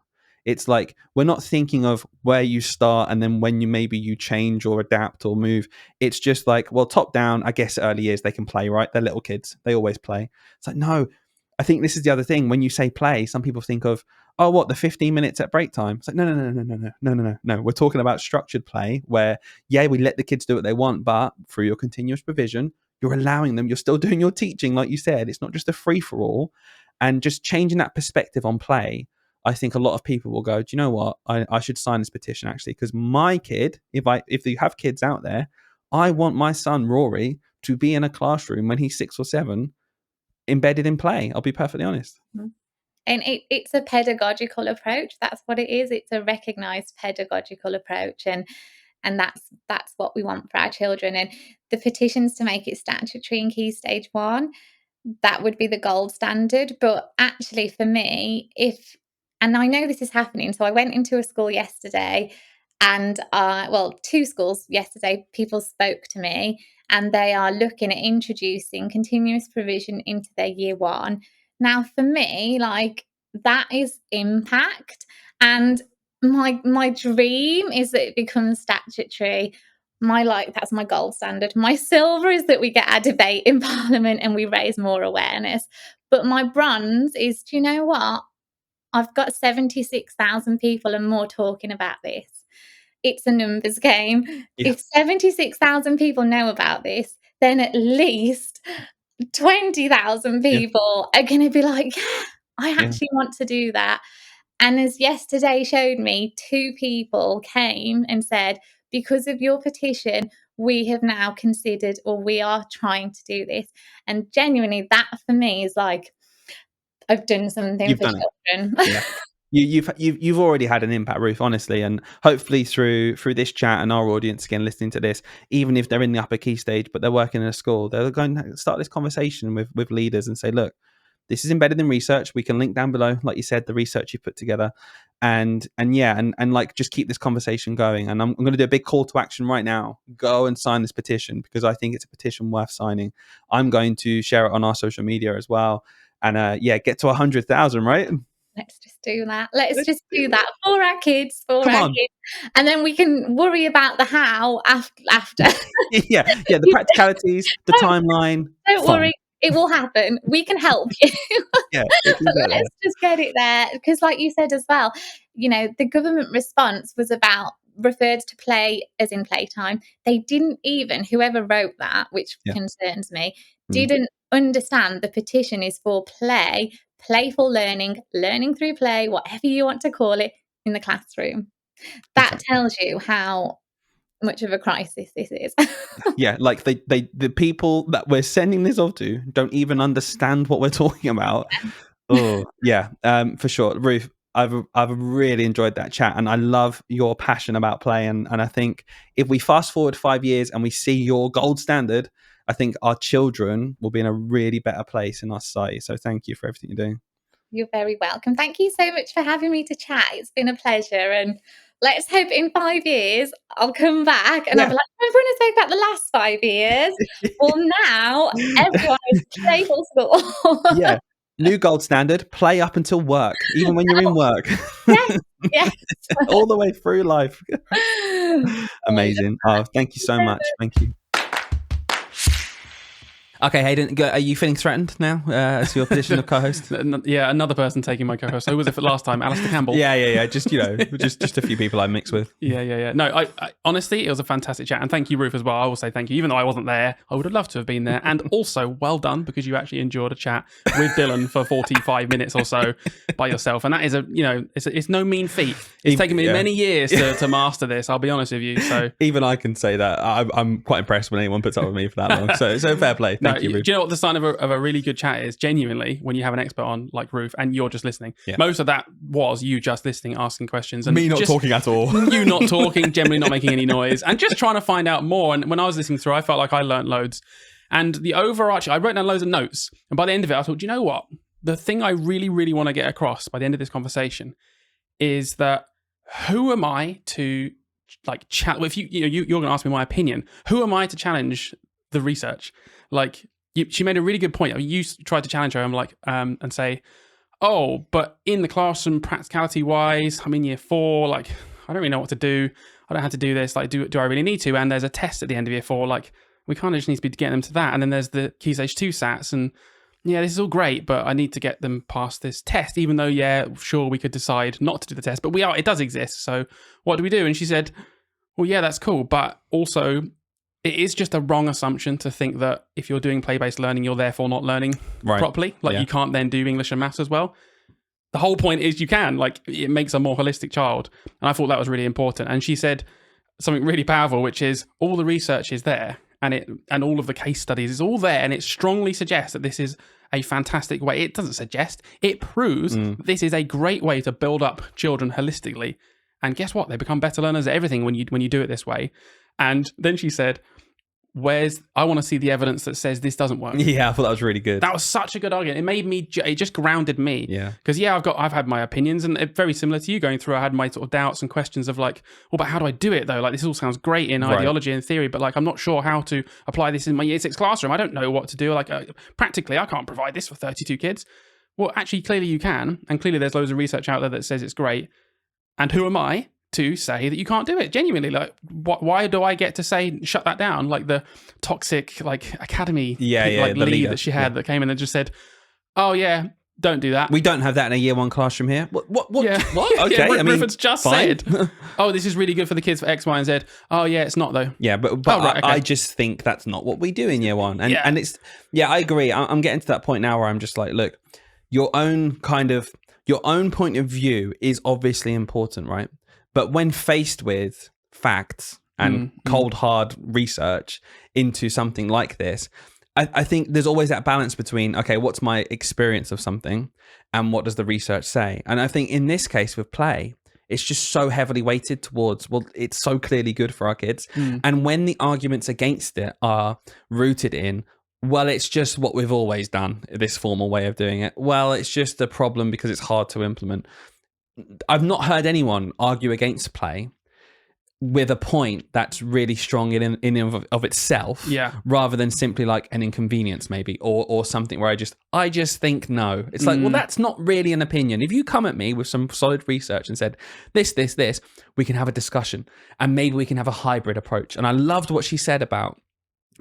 It's like we're not thinking of where you start and then when you change or adapt or move. It's just like, well, top down, I guess early years they can play, right? They're little kids. They always play. It's like, no, I think this is the other thing. When you say play, some people think of, oh, what, the 15 minutes at break time? It's like, no. We're talking about structured play where, yeah, we let the kids do what they want, but through your continuous provision, you're allowing them, you're still doing your teaching, like you said. It's not just a free for all. And just changing that perspective on play, I think a lot of people will go, do you know what? I should sign this petition actually, because my kid, if you have kids out there, I want my son Rory to be in a classroom when he's 6 or 7, embedded in play. I'll be perfectly honest. Mm-hmm. And it's a pedagogical approach. That's what it is. It's a recognised pedagogical approach, and that's what we want for our children. And the petitions to make it statutory in Key Stage 1, that would be the gold standard. But actually, for me, and I know this is happening. So I went into a school yesterday, and 2 schools yesterday. People spoke to me, and they are looking at introducing continuous provision into their Year 1. Now, for me, like, that is impact, and my dream is that it becomes statutory. That's my gold standard. My silver is that we get our debate in Parliament and we raise more awareness. But my bronze is, do you know what? I've got 76,000 people and more talking about this. It's a numbers game. Yeah. If 76,000 people know about this, then at least 20,000 people are going to be like, yeah, I actually want to do that. And as yesterday showed me, 2 people came and said, because of your petition, we have now considered, or we are trying to do this. And genuinely, that for me is like, I've done something for children. Yeah. You've already had an impact, Ruth, honestly, and hopefully through this chat and our audience again listening to this, even if they're in the upper key stage but they're working in a school, they're going to start this conversation with leaders and say, look, this is embedded in research. We can link down below, like you said, the research you put together, and like just keep this conversation going. And I'm going to do a big call to action right now. Go and sign this petition, because I think it's a petition worth signing. I'm going to share it on our social media as well, and get to 100,000, right? Let's just do that. Let's just do that for our kids, and then we can worry about the how after. yeah, the practicalities, the timeline. Don't worry, it will happen. We can help you. Yeah, let's just get it there, because, like you said as well, the government response was referred to play as in playtime. They didn't even, whoever wrote that, which concerns me, didn't understand the petition is for play, playful learning through play, whatever you want to call it, in the classroom. That tells you how much of a crisis this is. Yeah, like the people that we're sending this off to don't even understand what we're talking about. Oh, yeah, for sure. Ruth, I've really enjoyed that chat, and I love your passion about play. And I think if we fast forward 5 years and we see your gold standard, I think our children will be in a really better place in our society. So thank you for everything you're doing. You're very welcome. Thank you so much for having me to chat. It's been a pleasure. And let's hope in 5 years I'll come back and I'll be like, I want to talk about the last 5 years. Well, now everyone is playful school. Yeah. New gold standard, play up until work, even when you're in work. Yes. All the way through life. Amazing. Oh, thank you so much. Thank you. Okay, Hayden, are you feeling threatened now as your position of co-host? Yeah, another person taking my co-host. Who was it for last time? Alistair Campbell? Yeah. Just, just a few people I mix with. Yeah. No, I honestly, it was a fantastic chat. And thank you, Ruth, as well. I will say thank you. Even though I wasn't there, I would have loved to have been there. And also, well done, because you actually enjoyed a chat with Dylan for 45 minutes or so by yourself. And that is it's no mean feat. It's taken me many years to master this, I'll be honest with you. So even I can say that. I'm quite impressed when anyone puts up with me for that long. So fair play. Thank you, Ruth. Do you know what the sign of a really good chat is? Genuinely, when you have an expert on like Ruth and you're just listening. Yeah. Most of that was you just listening, asking questions. And me not talking at all. You not talking, generally not making any noise, and just trying to find out more. And when I was listening through, I felt like I learned loads. And the overarching, I wrote down loads of notes. And by the end of it, I thought, do you know what? The thing I really, really want to get across by the end of this conversation is that who am I to like chat? If you're going to ask me my opinion, who am I to challenge the research? Like, she made a really good point. I mean, you tried to challenge her. I'm like, and say, oh, but in the classroom, practicality wise, I'm in year 4. Like, I don't really know what to do. I don't have to do this. Like, do I really need to? And there's a test at the end of year 4. Like, we kind of just need to be getting them to that. And then there's the Key Stage 2 SATs. And yeah, this is all great, but I need to get them past this test, even though, sure, we could decide not to do the test, but it does exist. So what do we do? And she said, well, yeah, that's cool. But also, it is just a wrong assumption to think that if you're doing play-based learning, you're therefore not learning properly. Like, you can't then do English and maths as well. the whole point is you can, like, it makes a more holistic child. And I thought that was really important. And she said something really powerful, which is all the research is there and all of the case studies is all there. And it strongly suggests that this is a fantastic way. It doesn't suggest, it proves this is a great way to build up children holistically. And guess what? They become better learners at everything when you do it this way. And then she said, I want to see the evidence that says this doesn't work. Yeah, I thought that was really good. That was such a good argument. It made me, it just grounded me. Yeah. Because I've had my opinions, and very similar to you going through, I had my sort of doubts and questions of like, well, but how do I do it though? Like, this all sounds great in ideology and theory, but like, I'm not sure how to apply this in my year 6 classroom. I don't know what to do. Like, practically, I can't provide this for 32 kids. Well, actually, clearly you can. And clearly there's loads of research out there that says it's great. And who am I to say that you can't do it? Genuinely, like, why do I get to say shut that down? Like the toxic, like, academy, like the lead leader. that she had that came in and just said, "Oh yeah, don't do that." We don't have that in a year 1 classroom here. What? Yeah. What? Okay, Yeah, I mean, Rufus just fine. said, "Oh, this is really good for the kids for X, Y, and Z." Oh yeah, it's not though. Yeah, but right, okay. I just think that's not what we do in year 1, and Yeah. and it's I agree. I'm getting to that point now where I'm just like, look, your own point of view is obviously important, right? But when faced with facts and cold, hard research into something like this, I think there's always that balance between, okay, what's my experience of something and what does the research say? And I think in this case with play, it's just so heavily weighted towards, well, it's so clearly good for our kids. And when the arguments against it are rooted in, well, it's just what we've always done, this formal way of doing it. Well, it's just a problem because it's hard to implement. I've not heard anyone argue against play with a point that's really strong in of itself, rather than simply like an inconvenience maybe, or something where I just think no. It's like, well, that's not really an opinion. If you come at me with some solid research and said this, we can have a discussion and maybe we can have a hybrid approach. And I loved what she said about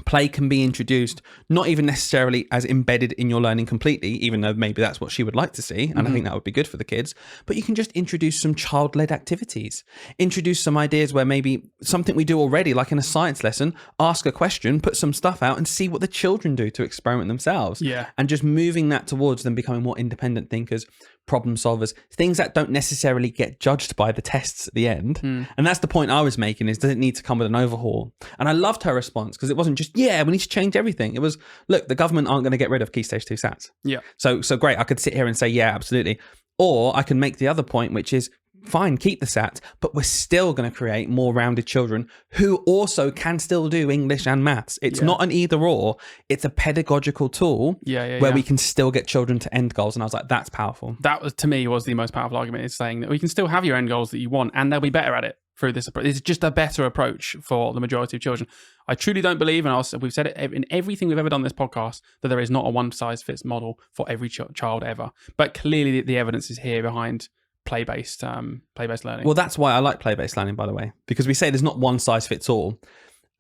play can be introduced, not even necessarily as embedded in your learning completely, even though maybe that's what she would like to see. And I think that would be good for the kids. But you can just introduce some child-led activities, introduce some ideas where maybe something we do already, like in a science lesson, ask a question, put some stuff out and see what the children do to experiment themselves. Yeah. And just moving that towards them becoming more independent thinkers, problem solvers, things that don't necessarily get judged by the tests at the end. And that's the point I was making, is does it need to come with an overhaul? And I loved her response, because it wasn't just, we need to change everything. It was, look, the government aren't going to get rid of Key Stage 2 SATs. Yeah. So great. I could sit here and say, yeah, absolutely. Or I can make the other point, which is, fine, keep the SAT, but we're still going to create more rounded children who also can still do English and maths. It's not an either or, it's a pedagogical tool where we can still get children to end goals. And I was like, that's powerful. That was, to me, was the most powerful argument, is saying that we can still have your end goals that you want and they'll be better at it through this approach. It's just a better approach for the majority of children. I truly don't believe, and we've said it in everything we've ever done on this podcast, that there is not a one-size-fits model for every child ever. But clearly the evidence is here behind play-based learning. Well, that's why I like play-based learning, by the way, because we say there's not one size fits all.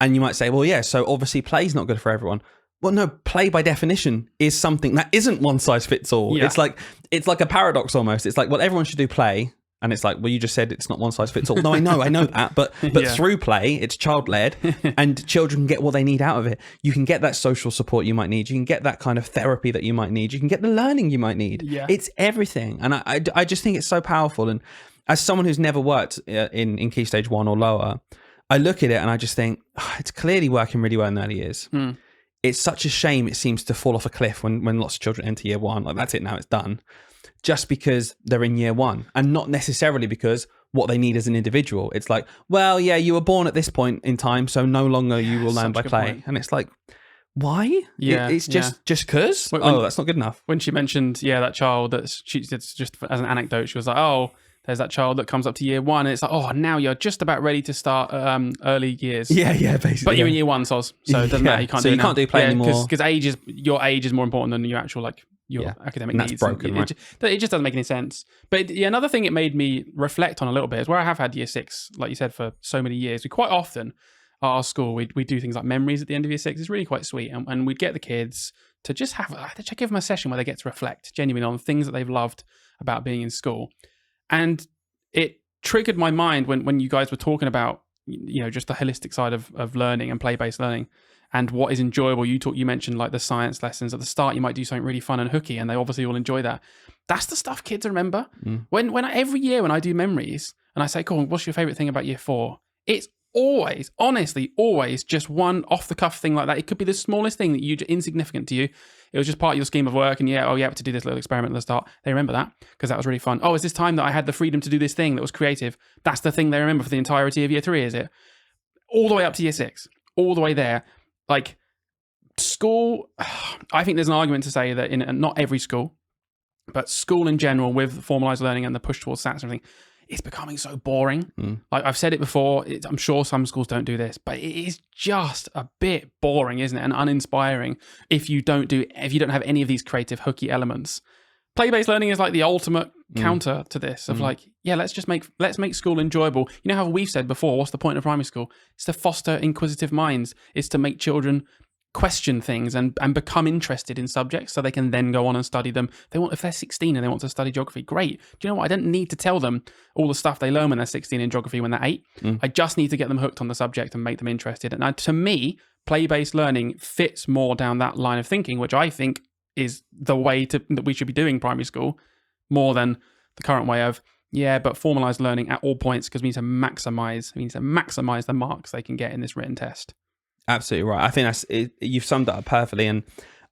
And you might say, well, yeah, so obviously play's not good for everyone. Well, no, play by definition is something that isn't one size fits all. Yeah. It's like a paradox almost. It's like, well, everyone should do play. And it's like, well, you just said it's not one size fits all. No, I know that. But through play, it's child-led and children can get what they need out of it. You can get that social support you might need. You can get that kind of therapy that you might need. You can get the learning you might need. Yeah. It's everything. And I just think it's so powerful. And as someone who's never worked in Key Stage 1 or lower, I look at it and I just think, it's clearly working really well in the early years. It's such a shame it seems to fall off a cliff when lots of children enter year 1. Like, that's it now, it's done. Just because they're in year 1 and not necessarily because what they need as an individual. It's like, well, yeah, you were born at this point in time, so no longer you will learn by play. Point. And it's like, why? Yeah, it's just because? That's not good enough. When she mentioned, that child, it's just as an anecdote, she was like, oh, there's that child that comes up to year 1 and it's like, oh, now you're just about ready to start early years. Yeah, basically. But you're in year 1, so it doesn't matter. You can't do it now. Can't do play anymore. Because your age is more important than your actual your academic and that's needs. Broken, right? It just doesn't make any sense. But another thing it made me reflect on a little bit is where I have had year 6, like you said, for so many years. We quite often at our school, we do things like memories at the end of year 6. It's really quite sweet. And we'd get the give them a session where they get to reflect genuinely on things that they've loved about being in school. And it triggered my mind when you guys were talking about, just the holistic side of learning and play-based learning. and what is enjoyable. You mentioned like the science lessons at the start. You might do something really fun and hooky, and they obviously all enjoy that. That's the stuff kids remember. Every year when I do memories and I say, "Cool, what's your favorite thing about year 4?" It's always, honestly, always just one off the cuff thing like that. It could be the smallest thing that insignificant to you. It was just part of your scheme of work, and you have to do this little experiment at the start. They remember that because that was really fun. Oh, it's this time that I had the freedom to do this thing that was creative. That's the thing they remember for the entirety of year 3, is it? All the way up to year 6, all the way there. Like school, I think there's an argument to say that in not every school, but school in general with formalized learning and the push towards SATs and everything, it's becoming so boring. Like I've said it before, I'm sure some schools don't do this, but it is just a bit boring, isn't it? And uninspiring if you don't have any of these creative hooky elements. Play-based learning is like the ultimate counter to this of like, let's make school enjoyable. You know how we've said before, what's the point of primary school? It's to foster inquisitive minds. It's to make children question things and become interested in subjects so they can then go on and study them. If they're 16 and they want to study geography, great. Do you know what? I don't need to tell them all the stuff they learn when they're 16 in geography when they're 8. I just need to get them hooked on the subject and make them interested. And to me, play-based learning fits more down that line of thinking, which I think is the way that we should be doing primary school more than the current way of, but formalized learning at all points because we need to maximize the marks they can get in this written test. Absolutely right. I think you've summed it up perfectly. And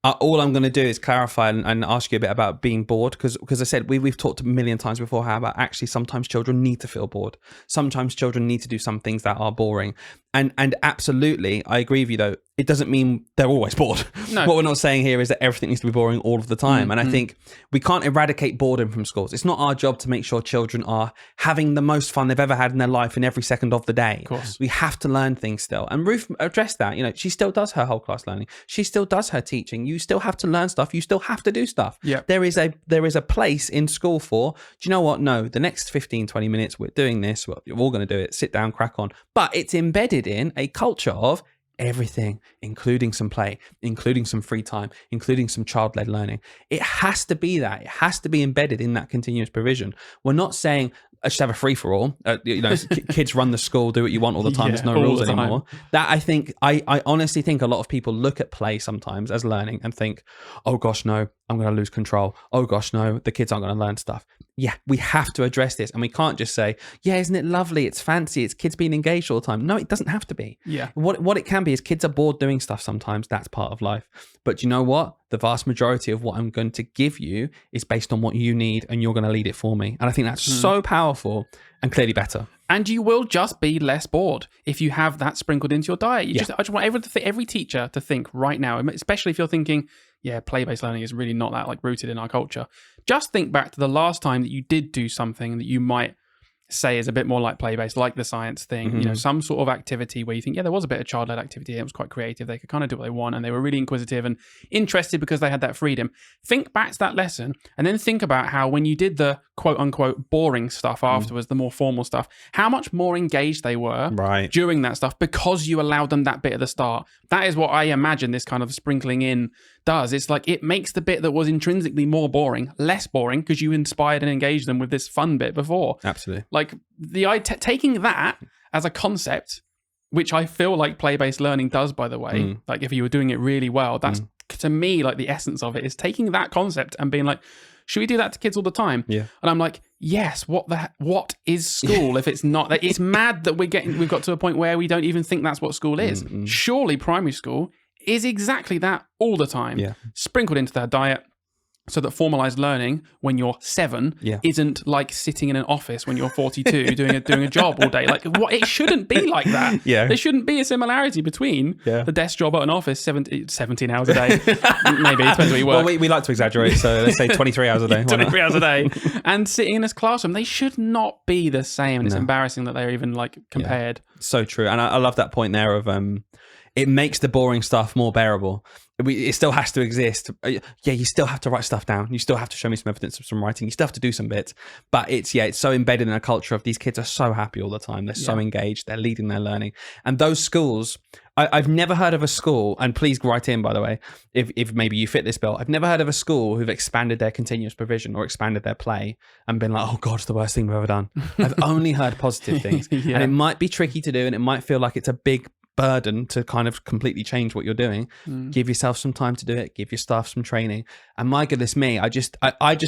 all I'm going to do is clarify and ask you a bit about being bored, because I said we've talked a million times before how about actually sometimes children need to feel bored. Sometimes children need to do some things that are boring. And absolutely, I agree with you though. It doesn't mean they're always bored. No. What we're not saying here is that everything needs to be boring all of the time. And I think we can't eradicate boredom from schools. It's not our job to make sure children are having the most fun they've ever had in their life in every second of the day. Of course. We have to learn things still. And Ruth addressed that. She still does her whole class learning. She still does her teaching. You still have to learn stuff. You still have to do stuff. Yeah. There is a place in school for, do you know what? No, the next 15, 20 minutes we're doing this. Well, you're all going to do it. Sit down, crack on. But it's embedded in a culture of everything, including some play, including some free time, including some child-led learning. It has to be that. It has to be embedded in that continuous provision. We're not saying I should have a free-for-all. Kids run the school, do what you want all the time. There's no rules anymore. That I honestly think a lot of people look at play sometimes as learning and think, oh gosh, no, I'm going to lose control. Oh gosh, no, the kids aren't going to learn stuff. Yeah, we have to address this. And we can't just say, isn't it lovely? It's fancy. It's kids being engaged all the time. No, it doesn't have to be. Yeah. What it can be is kids are bored doing stuff sometimes. That's part of life. But you know what? The vast majority of what I'm going to give you is based on what you need, and you're going to lead it for me. And I think that's so powerful and clearly better. And you will just be less bored if you have that sprinkled into your diet. I just want every teacher to think right now, especially if you're thinking, play-based learning is really not that rooted in our culture. Just think back to the last time that you did do something that you might say is a bit more like play-based, like the science thing, some sort of activity where you think, there was a bit of child-led activity. It was quite creative. They could kind of do what they want, and they were really inquisitive and interested because they had that freedom. Think back to that lesson, and then think about how when you did the quote-unquote boring stuff afterwards, the more formal stuff, how much more engaged they were during that stuff because you allowed them that bit at the start. That is what I imagine this kind of sprinkling in does. It's like it makes the bit that was intrinsically more boring less boring because you inspired and engaged them with this fun bit before. Absolutely. Like taking that as a concept, which I feel like play-based learning does, by the way, like if you were doing it really well, that's to me like the essence of it is taking that concept and being like, should we do that to kids all the time? Yeah. And I'm like, yes, what is school if it's not? It's mad that we've got to a point where we don't even think that's what school is. Surely primary school is exactly that all the time. Yeah. Sprinkled into their diet so that formalized learning when you're 7 isn't like sitting in an office when you're 42 doing a job all day. Like it shouldn't be like that. Yeah. There shouldn't be a similarity between the desk job at an office 17 hours a day. Maybe, it depends where you work. Well, we like to exaggerate, so let's say 23 hours a day. 23 hours a day. And sitting in this classroom, they should not be the same. And it's embarrassing that they're even compared. Yeah. So true. And I love that point there of it makes the boring stuff more bearable. It still has to exist. You still have to write stuff down. You still have to show me some evidence of some writing. You still have to do some bits. But it's so embedded in a culture of these kids are so happy all the time. They're so engaged. They're leading their learning. And those schools, I've never heard of a school, and please write in, by the way, if maybe you fit this bill. I've never heard of a school who've expanded their continuous provision or expanded their play and been like, oh God, it's the worst thing we've ever done. I've only heard positive things. And it might be tricky to do, and it might feel like it's a big burden to kind of completely change what you're doing. Give yourself some time to do it. Give your staff some training. And my goodness me, I just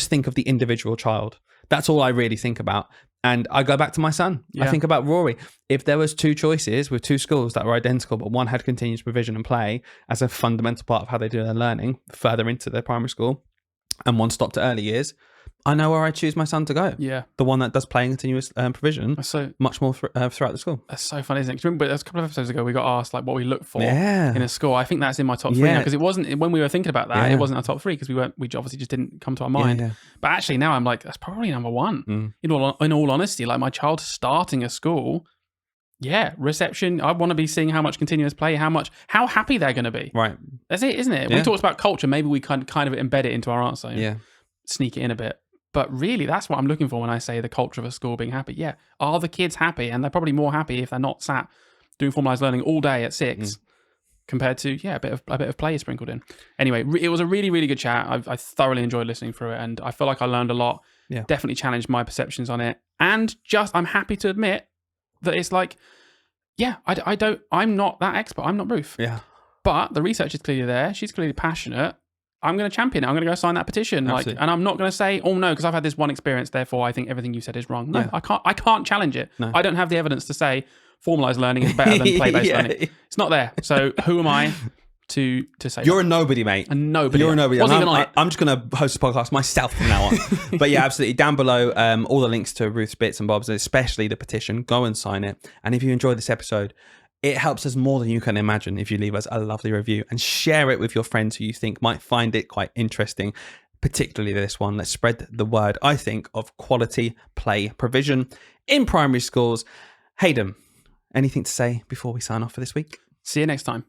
think of the individual child. That's all I really think about. And I go back to my son. I think about Rory. If there was 2 choices with 2 schools that were identical, but one had continuous provision and play as a fundamental part of how they do their learning further into their primary school, and one stopped at early years, I know where I choose my son to go. Yeah. The one that does play and continuous provision much more throughout the school. That's so funny, isn't it? 'Cause remember, a couple of episodes ago, we got asked like what we look for Yeah. in a school. I think that's in my top 3 now, because it wasn't, when we were thinking about that, Yeah. it wasn't our top 3 because we obviously just didn't come to our mind. Yeah. But actually now I'm like, that's probably number 1. In all honesty, like my child starting a school, reception. I want to be seeing how much continuous play, how happy they're going to be. Right. That's it, isn't it? Yeah. We talked about culture. Maybe we kind of embed it into our answer. Yeah. Sneak it in a bit. But really, that's what I'm looking for when I say the culture of a school being happy. Yeah. Are the kids happy? And they're probably more happy if they're not sat doing formalized learning all day at 6 compared to, a bit of play sprinkled in. Anyway, it was a really, really good chat. I thoroughly enjoyed listening through it. And I feel like I learned a lot. Yeah. Definitely challenged my perceptions on it. And I'm happy to admit that it's like, I'm not that expert. I'm not Ruth. Yeah. But the research is clearly there. She's clearly passionate. I'm going to champion it. I'm going to go sign that petition. Absolutely. And I'm not going to say, oh no, because I've had this one experience, therefore I think everything you said is wrong. No, Yeah. I can't challenge it. No. I don't have the evidence to say formalized learning is better than play-based learning. It's not there. So who am I to say You're that? a nobody, mate. A nobody. You're a nobody. Wasn't And even on it. I'm just going to host a podcast myself from now on. But yeah, absolutely. Down below, all the links to Ruth's bits and bobs, especially the petition. Go and sign it. And if you enjoyed this episode, it helps us more than you can imagine if you leave us a lovely review and share it with your friends who you think might find it quite interesting, particularly this one. Let's spread the word, I think, of quality play provision in primary schools. Hayden, anything to say before we sign off for this week? See you next time.